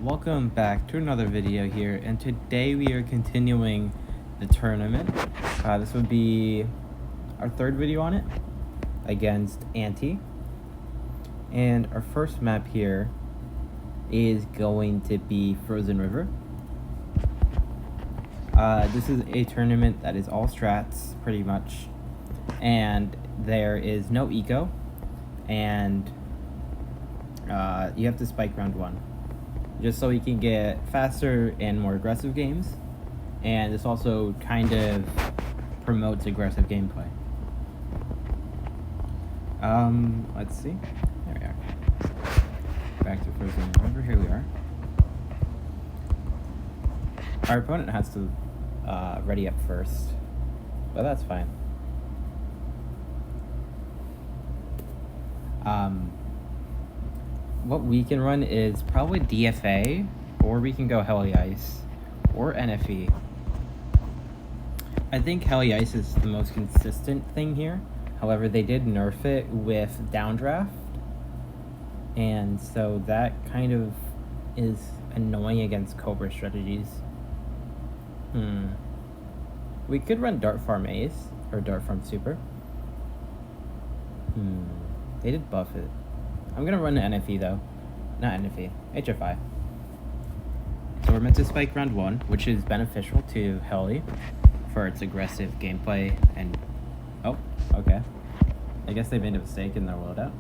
Welcome back to another video here, and today we are continuing the tournament. This would be our third video on it against Anti, and our first map here is going to be Frozen River. This is a tournament that is all strats pretty much, and there is no eco, and you have to spike round 1 just so you can get faster and more aggressive games, and this also kind of promotes aggressive gameplay. Let's see. There we are. Back to Frozen River. Here we are. Our opponent has to ready up first, but that's fine. What we can run is probably DFA, or we can go Heli Ice, or NFE. I think Heli Ice is the most consistent thing here. However, they did nerf it with Downdraft, and so that kind of is annoying against Cobra strategies. We could run Dart Farm Ace, or Dart Farm Super. They did buff it. I'm gonna run an NFE though. Not NFE, HFI. So we're meant to spike round 1, which is beneficial to Heli for its aggressive gameplay and... Oh, okay. I guess they made a mistake in their loadout.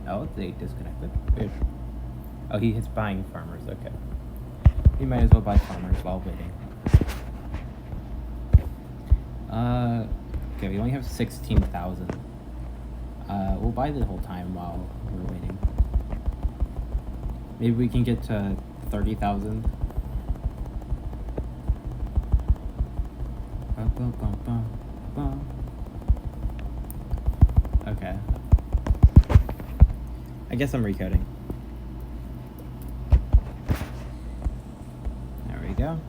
Oh, they disconnected. Weird. Oh, he's buying farmers, okay. We might as well buy farmers while waiting. Okay, we only have 16,000. We'll buy the whole time while we're waiting. Maybe we can get to 30,000. Okay. I guess I'm recoding. There we go.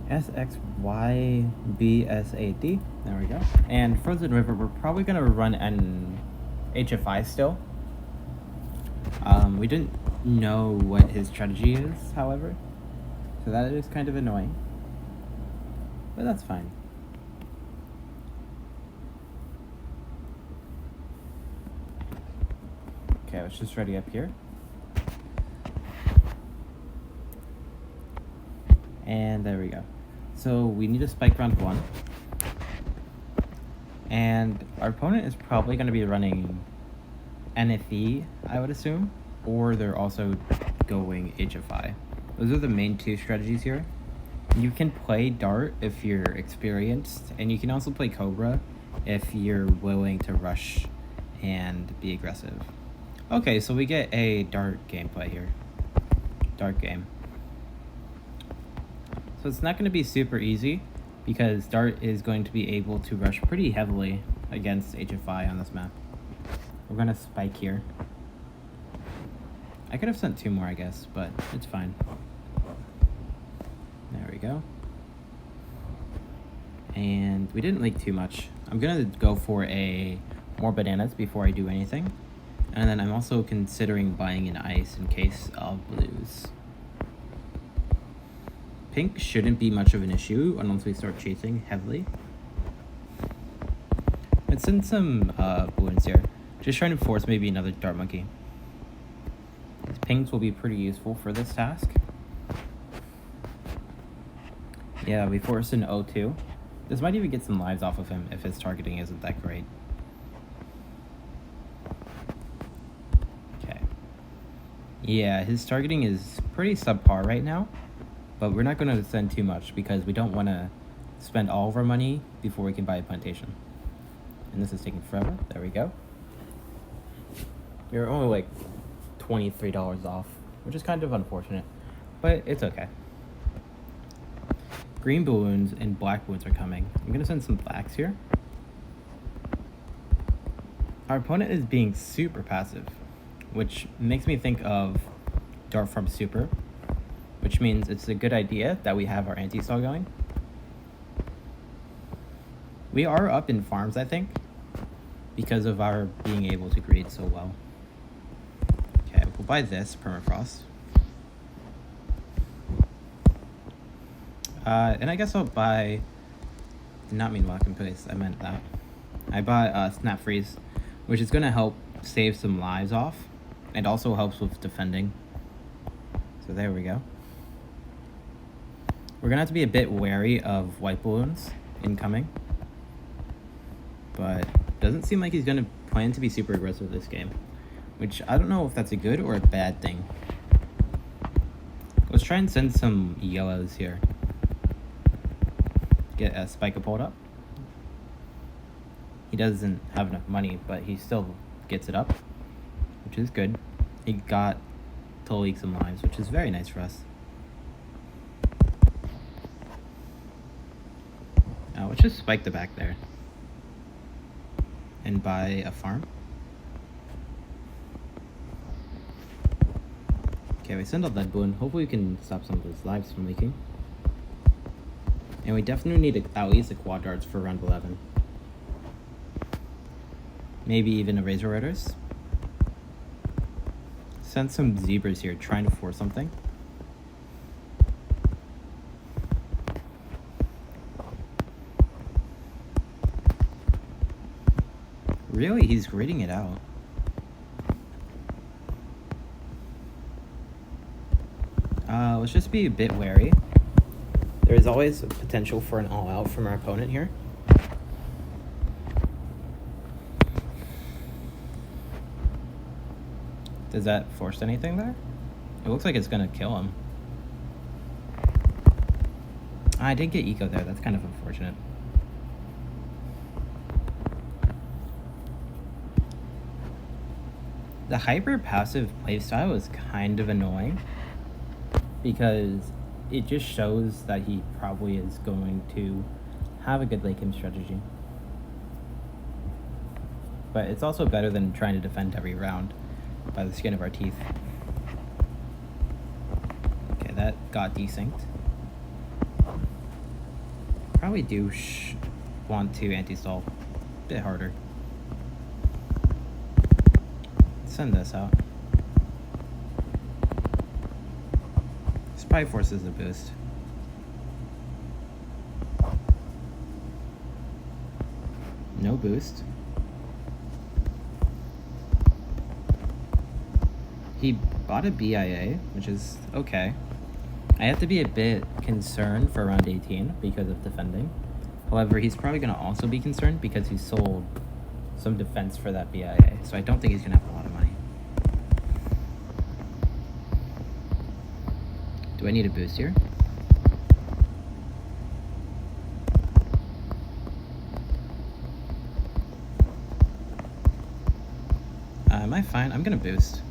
SXYBSAD. There we go. And Frozen River, we're probably gonna run an HFI still. We didn't know what his strategy is, however, so that is kind of annoying, but that's fine. Okay, let's just ready up here. And there we go. So we need to spike round 1. And our opponent is probably going to be running NFE, I would assume. Or they're also going HFI. Those are the main two strategies here. You can play Dart if you're experienced. And you can also play Cobra if you're willing to rush and be aggressive. Okay, so we get a Dart gameplay here. Dart game. So it's not going to be super easy, because Dart is going to be able to rush pretty heavily against HFI on this map. We're going to spike here. I could have sent 2 more, I guess, but it's fine. There we go. And we didn't leak too much. I'm going to go for more bananas before I do anything. And then I'm also considering buying an ice in case of blues. Pink shouldn't be much of an issue unless we start chasing heavily. Let's send some balloons here. Just trying to force maybe another Dart Monkey. These pinks will be pretty useful for this task. Yeah, we forced an O2. This might even get some lives off of him if his targeting isn't that great. Okay. Yeah, his targeting is pretty subpar right now. But we're not going to send too much because we don't want to spend all of our money before we can buy a plantation. And this is taking forever. There we go. We're only like $23 off, which is kind of unfortunate, but it's okay. Green balloons and black balloons are coming. I'm going to send some blacks here. Our opponent is being super passive, which makes me think of Dart Farm Super, which means it's a good idea that we have our anti-stall going. We are up in farms, I think. because of our being able to create so well. Okay, we'll buy this Permafrost. And I guess I'll buy... Did not mean Lock in Place, I meant that. I bought Snap Freeze, which is going to help save some lives off, and also helps with defending. So there we go. We're going to have to be a bit wary of White Balloons incoming, but doesn't seem like he's going to plan to be super aggressive this game, which I don't know if that's a good or a bad thing. Let's try and send some yellows here. Get a Spike-a-Pult up. He doesn't have enough money, but he still gets it up, which is good. He got to leak some lives, which is very nice for us. Now let's just spike the back there and buy a farm. Okay, we send a lead balloon. Hopefully we can stop some of those lives from leaking. And we definitely need at least a quad darts for round 11. Maybe even a Razor Riders. Send some zebras here, trying to force something. Really? He's grading it out. Let's just be a bit wary. There is always a potential for an all-out from our opponent here. Does that force anything there? It looks like it's gonna kill him. I did get eco there, that's kind of unfortunate. The hyper passive playstyle is kind of annoying because it just shows that he probably is going to have a good late game strategy. But it's also better than trying to defend every round by the skin of our teeth. Okay, that got desynced. Probably do want to anti-stall a bit harder. Send this out. This probably forces a boost. No boost. He bought a BIA, which is okay. I have to be a bit concerned for round 18 because of defending. However, he's probably going to also be concerned because he sold some defense for that BIA. So I don't think he's going to have a lot of money. Do I need a boost here? Am I fine? I'm going to boost.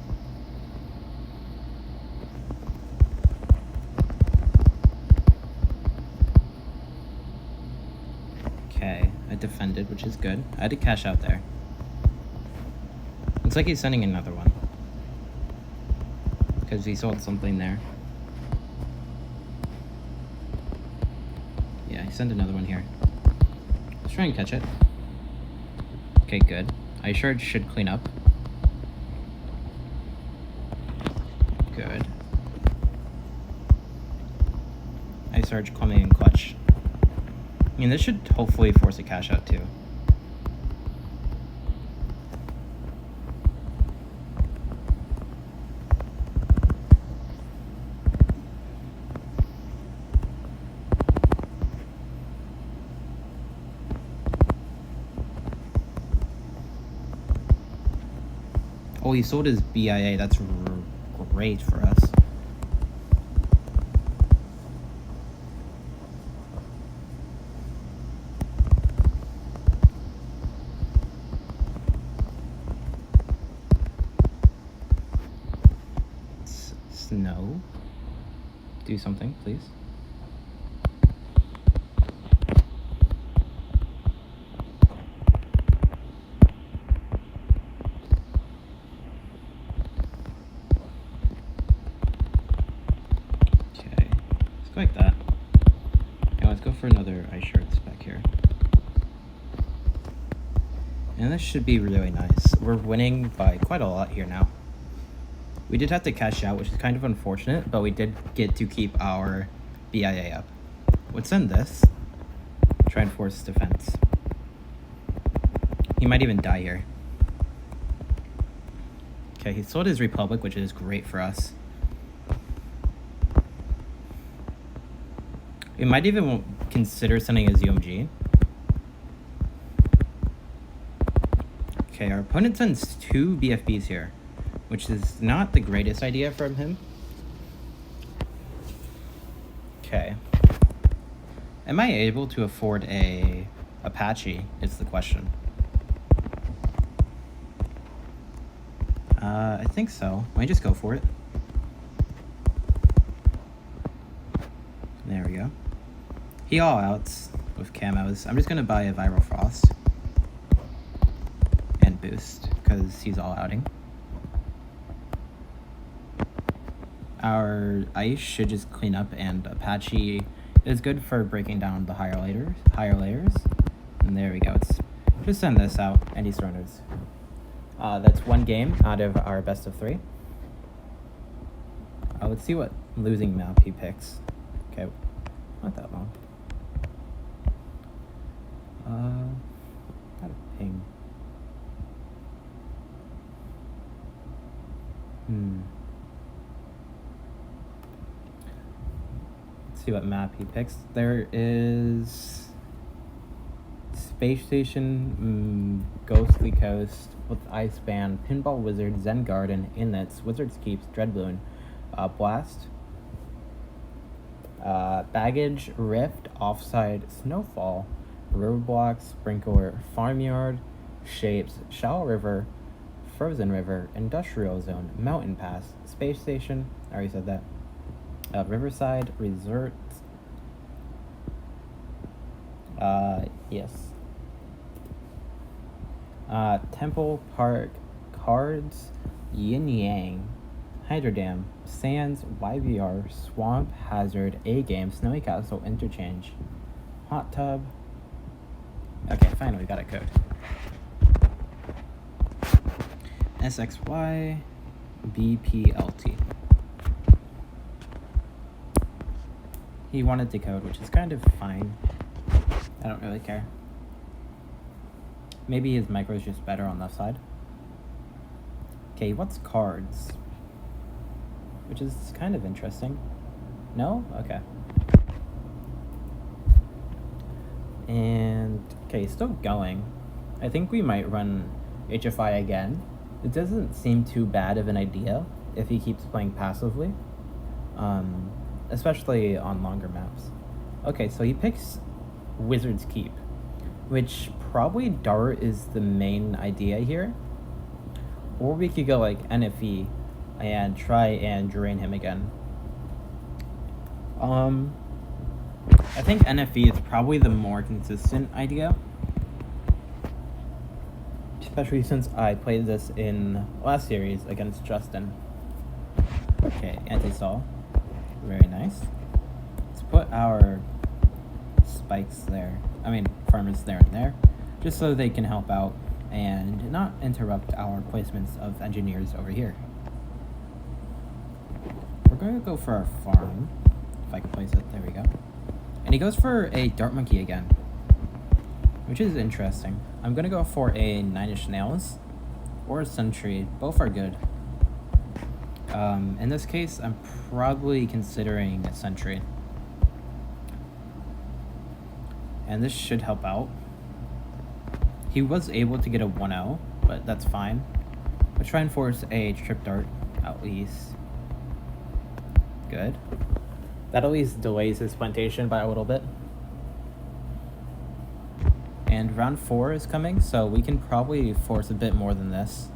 Okay, I defended, which is good. I had to cash out there. Looks like he's sending another one. Because he sold something there. Yeah, he sent another one here. Let's try and catch it. Okay, good. I sure should clean up. Good. I Surge, Clummy, and Clutch. I mean, this should hopefully force a cash out too. Oh, he sold his BIA. That's great for us. Snow. Do something, please. Like that. Now let's go for another ice shards back here. And this should be really nice. We're winning by quite a lot here now. We did have to cash out, which is kind of unfortunate, but we did get to keep our BIA up. Let's send this. Try and force defense. He might even die here. Okay, he sold his Republic, which is great for us. We might even consider sending his UMG. Okay, our opponent sends 2 BFBs here, which is not the greatest idea from him. Okay. Am I able to afford a Apache is the question. I think so. Let me just go for it. There we go. He all outs with camos. I'm just gonna buy a Viral Frost. And boost, because he's all outing. Our ice should just clean up, and Apache is good for breaking down the higher layers. And there we go. It's just send this out, and he surrenders. That's 1 game out of our best of 3. Let's see what losing map he picks. Okay, not that long. Got a ping. Let's see what map he picks. There is Space Station, Ghostly Coast with Ice Band, Pinball Wizard, Zen Garden, Inlets, Wizard's Keeps, Dreadballoon, Blast, Baggage, Rift, Offside, Snowfall, Roadblock, Sprinkler, Farmyard, Shapes, Shallow River, Frozen River, Industrial Zone, Mountain Pass, Space Station, I already said that, Riverside, Resort, yes, Temple Park, Cards, Yin Yang, Hydro Dam, Sands, YVR, Swamp, Hazard, A-Game, Snowy Castle, Interchange, Hot Tub. Okay, finally got a code. SXY, BPLT. He wanted to code, which is kind of fine. I don't really care. Maybe his micro is just better on left side. Okay, what's cards? Which is kind of interesting. No? Okay. And, okay, still going. I think we might run HFI again. It doesn't seem too bad of an idea if he keeps playing passively. Especially on longer maps. Okay, so he picks Wizard's Keep, which probably Dart is the main idea here. Or we could go like NFE and try and drain him again. I think NFE is probably the more consistent idea. Especially since I played this in last series against Justin. Okay, anti-stall. Very nice. Let's put our spikes there. I mean, farmers there and there. Just so they can help out and not interrupt our placements of engineers over here. We're going to go for our farm. If I can place it. There we go. And he goes for a Dart Monkey again, which is interesting. I'm going to go for a 9-inch Nails or a Sentry. Both are good. In this case, I'm probably considering a Sentry. And this should help out. He was able to get a 1-0, but that's fine. Let's try and force a Trip Dart at least. Good. That at least delays his plantation by a little bit. And round 4 is coming, so we can probably force a bit more than this.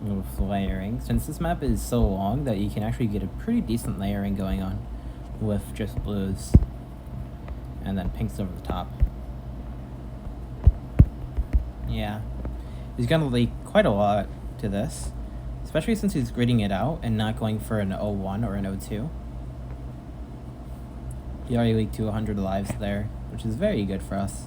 With layering, since this map is so long that you can actually get a pretty decent layering going on with just blues. And then pinks over the top. Yeah. He's gonna leak quite a lot to this. Especially since he's gridding it out and not going for an 0-1 or an 0-2. He already leaked to 100 lives there, which is very good for us.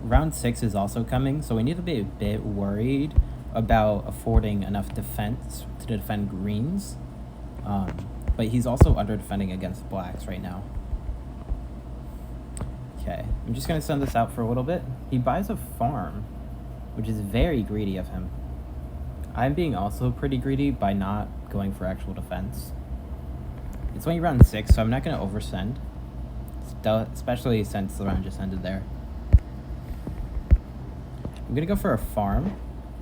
round 6 is also coming, so we need to be a bit worried about affording enough defense to defend greens. But he's also under defending against blacks right now. Okay, I'm just going to send this out for a little bit. He buys a farm, which is very greedy of him. I'm being also pretty greedy by not going for actual defense. It's only round 6, so I'm not going to oversend, especially since the round just ended there. I'm going to go for a farm.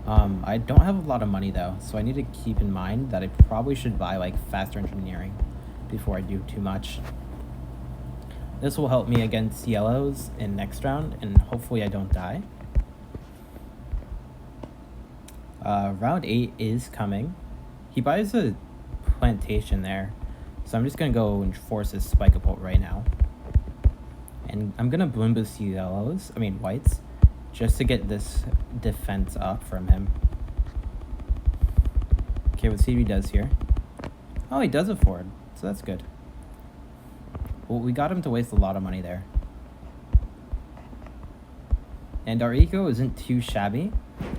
I don't have a lot of money though, so I need to keep in mind that I probably should buy like faster engineering before I do too much. This will help me against yellows in next round, and hopefully I don't die. Round 8 is coming. He buys a plantation there, so I'm just going to go and force his Spike-a-Pult right now. And I'm going to Bloom Boost whites, just to get this defense up from him. Okay, let's see what he does here. Oh, he does afford, so that's good. Well, we got him to waste a lot of money there. And our eco isn't too shabby,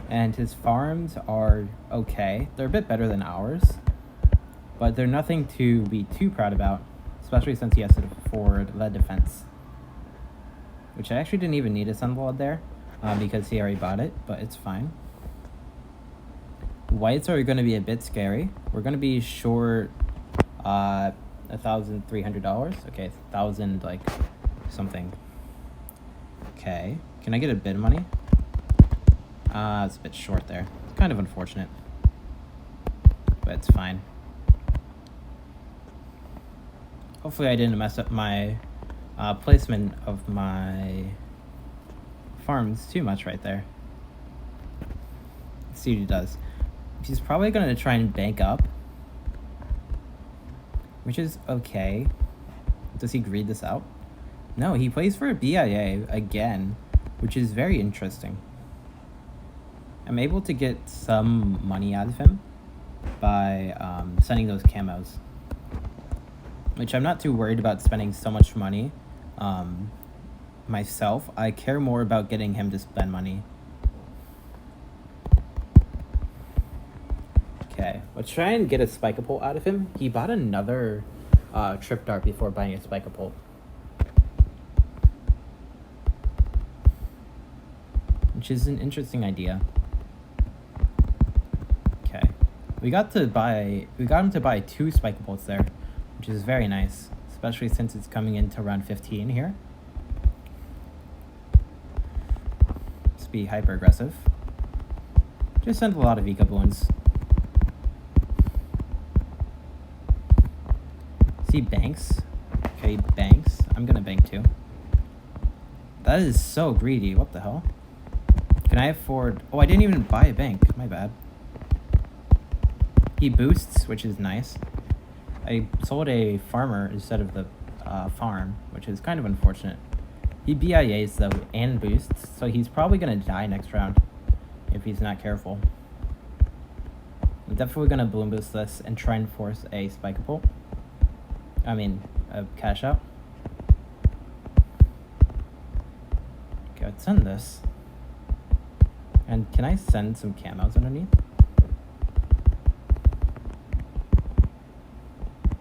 and his farms are okay. They're a bit better than ours, but they're nothing to be too proud about, especially since he has to afford lead defense. Which I actually didn't even need a Sunblood there, because he already bought it, but it's fine. Whites are going to be a bit scary. We're going to be short $1,300. Okay, 1,000 like something. Okay, can I get a bit of money? It's a bit short there. It's kind of unfortunate, but it's fine. Hopefully I didn't mess up my placement of my farms too much right there. Let's see what he does. He's probably going to try and bank up, which is okay. Does he greed this out? No, he plays for a BIA again, which is very interesting. I'm able to get some money out of him by sending those camos, which I'm not too worried about spending so much money myself. I care more about getting him to spend money. Okay, let's try and get a Spike-a-Pult out of him. He bought another Trip Dart before buying a Spike-a-Pult. Which is an interesting idea. Okay. We got him to buy 2 Spike-a-Pults there, which is very nice, especially since it's coming into round 15 here. Let's be hyper aggressive. Just send a lot of Eco Balloons. See banks. Okay, banks. I'm gonna bank too. That is so greedy. What the hell? Can I afford... Oh, I didn't even buy a bank. My bad. He boosts, which is nice. I sold a farmer instead of the farm, which is kind of unfortunate. He BIAs though and boosts, so he's probably gonna die next round if he's not careful. I'm definitely gonna Bloom Boost this and try and force a Spike-a-Pult. A cash out. Okay, let's send this. And can I send some camos underneath?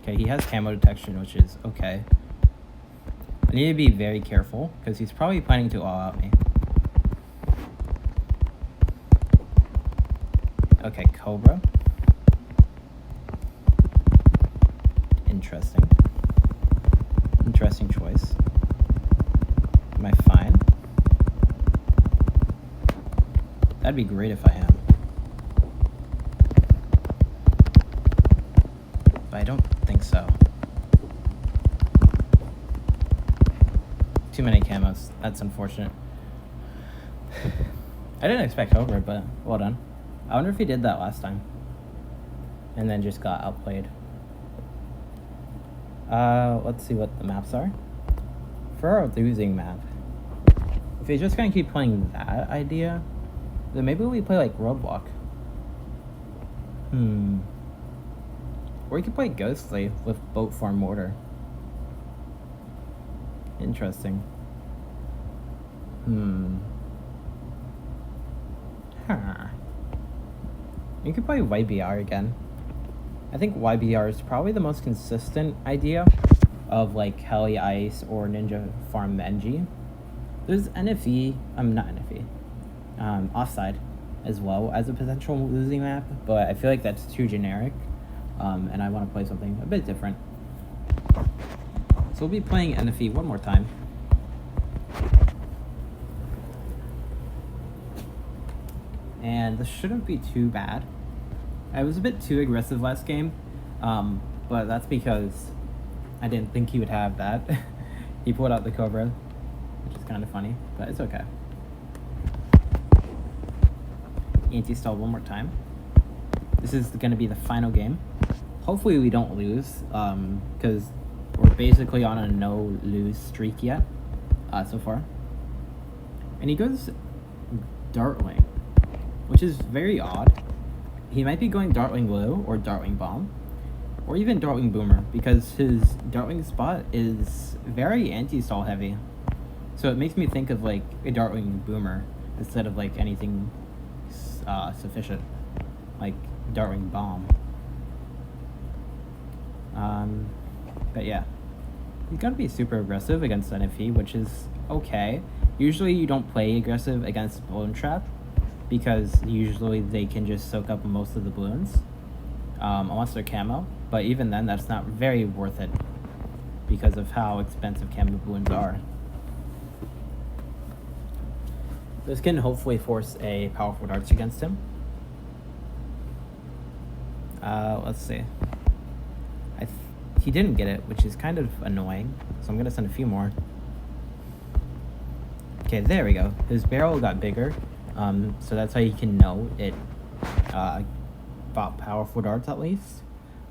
Okay, he has camo detection, which is okay. I need to be very careful, because he's probably planning to all-out me. Okay, Cobra. Interesting. Interesting choice. Am I fine? That'd be great if I am. But I don't think so. Too many camos. That's unfortunate. I didn't expect Cobra, but well done. I wonder if he did that last time. And then just got outplayed. Let's see what the maps are. For our losing map, if he's just gonna keep playing that idea, then maybe we play like Roadblock. Or we could play Ghostly with Boat Farm Mortar. Interesting. You could play YBR again. I think YBR is probably the most consistent idea of like Heli Ice or Ninja Farm NG. There's NFE, not NFE, Offside as well as a potential losing map, but I feel like that's too generic, and I want to play something a bit different. So we'll be playing NFE one more time. And this shouldn't be too bad. I was a bit too aggressive last game, but that's because I didn't think he would have that. He pulled out the Cobra, which is kind of funny, but it's okay. Anti-stall one more time. This is going to be the final game. Hopefully we don't lose, because we're basically on a no-lose streak yet, so far. And he goes Dartwing, which is very odd. He might be going Dartwing Blue or Dartwing Bomb, or even Dartwing Boomer, because his Dartwing spot is very anti-stall heavy. So it makes me think of like a Dartwing Boomer instead of like anything sufficient, like Dartwing Bomb. But yeah, he's gotta be super aggressive against NFE, which is okay. Usually you don't play aggressive against Balloon Trap, because usually they can just soak up most of the balloons, unless they're camo. But even then, that's not very worth it because of how expensive camo balloons are. This can hopefully force a powerful darts against him. Let's see. He didn't get it, which is kind of annoying, so I'm gonna send a few more. Okay, there we go. His barrel got bigger. So that's how you can know it bought powerful darts at least,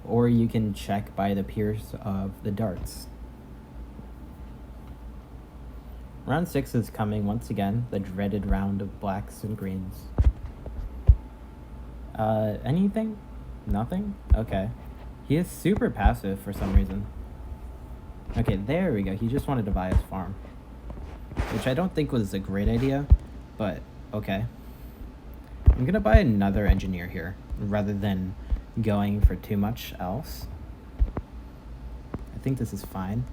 or you can check by the pierce of the darts. Round 6 is coming once again, the dreaded round of blacks and greens. Anything? Nothing? Okay. He is super passive for some reason. Okay, there we go. He just wanted to buy his farm, which I don't think was a great idea, but okay. I'm gonna buy another engineer here rather than going for too much else. I think this is fine.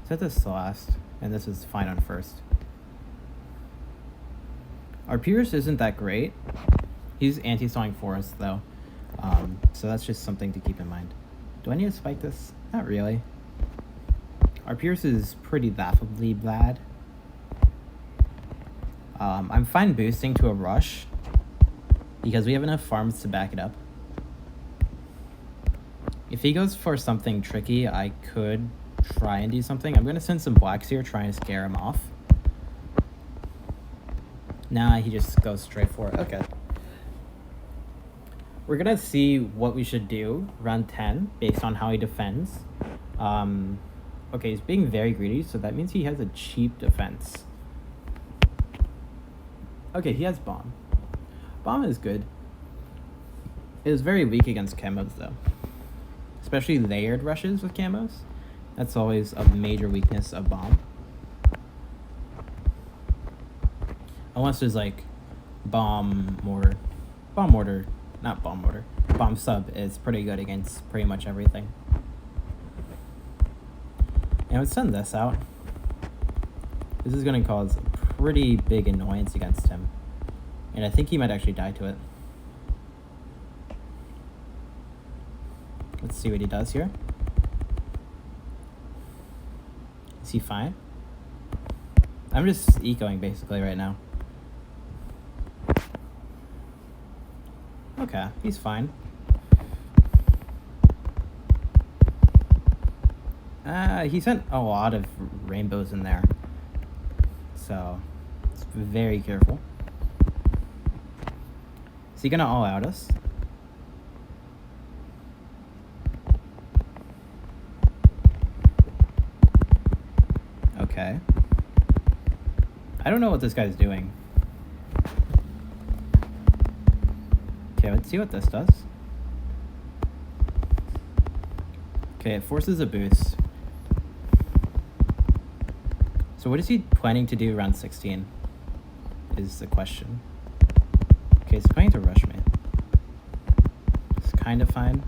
Set this to last, and this is fine on first. Our Pierce isn't that great. He's anti-stalling Forest though, so that's just something to keep in mind. Do I need to spike this? Not really. Our Pierce is pretty laughably bad. I'm fine boosting to a rush because we have enough farms to back it up. If he goes for something tricky, I could try and do something. I'm going to send some blacks here, trying to scare him off. Nah, he just goes straight for it. Okay. We're going to see what we should do round 10 based on how he defends. Okay, he's being very greedy, so that means he has a cheap defense. Okay, he has Bomb. Bomb is good. It is very weak against camos, though. Especially layered rushes with camos. That's always a major weakness of Bomb. Unless there's like Bomb Mortar. Not Bomb Mortar. Bomb Sub is pretty good against pretty much everything. And let's send this out. This is going to cause a pretty big annoyance against him. And I think he might actually die to it. Let's see what he does here. Is he fine? I'm just ecoing basically right now. Okay, he's fine. He sent a lot of rainbows in there, so let's be very careful. Is he gonna all out us? Okay. I don't know what this guy's doing. Okay, let's see what this does. Okay, it forces a boost. So what is he planning to do around 16? is the question. Okay, he's planning to rush me. It's kind of fine.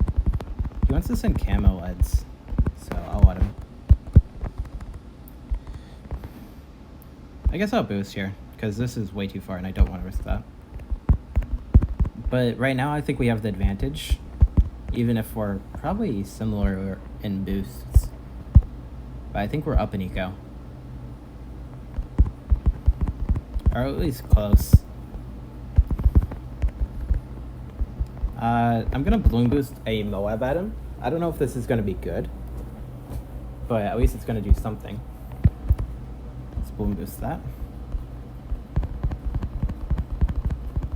He wants to send camo LEDs, so I'll let him. I guess I'll boost here, because this is way too far and I don't want to risk that. But right now I think we have the advantage, even if we're probably similar in boosts. But I think we're up in eco. Or at least close. I'm gonna balloon boost a Moab at him. I don't know if this is gonna be good, but at least it's gonna do something. Let's balloon boost that.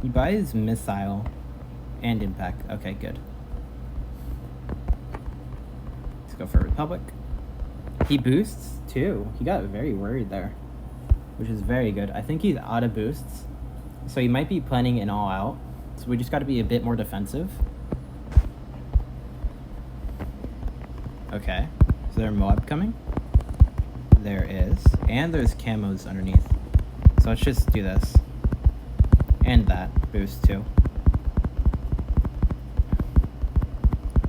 He buys missile and impact. Okay, good. Let's go for Republic. He boosts too. He got very worried there, which is very good. I think he's out of boosts, so he might be planning an all out. So we just got to be a bit more defensive. Okay, is there a Moab coming? There is, and there's camos underneath. So let's just do this. And that boost too.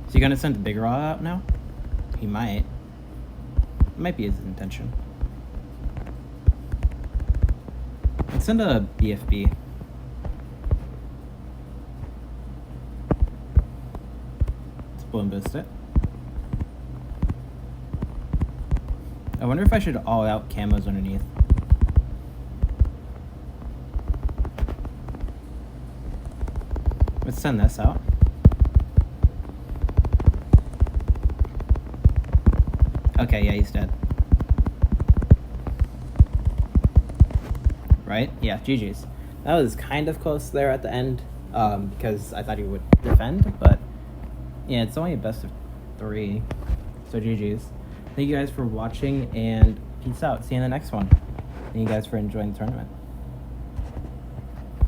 Is he gonna send the big raw out now? He might. It might be his intention. Let's send a BFB. Let's balloon boost it. I wonder if I should all out camos underneath. Let's send this out. Okay, yeah, he's dead. Right? Yeah, GG's. That was kind of close there at the end, because I thought he would defend, but yeah, it's only a best of 3, so GG's. Thank you guys for watching, and peace out. See you in the next one. Thank you guys for enjoying the tournament.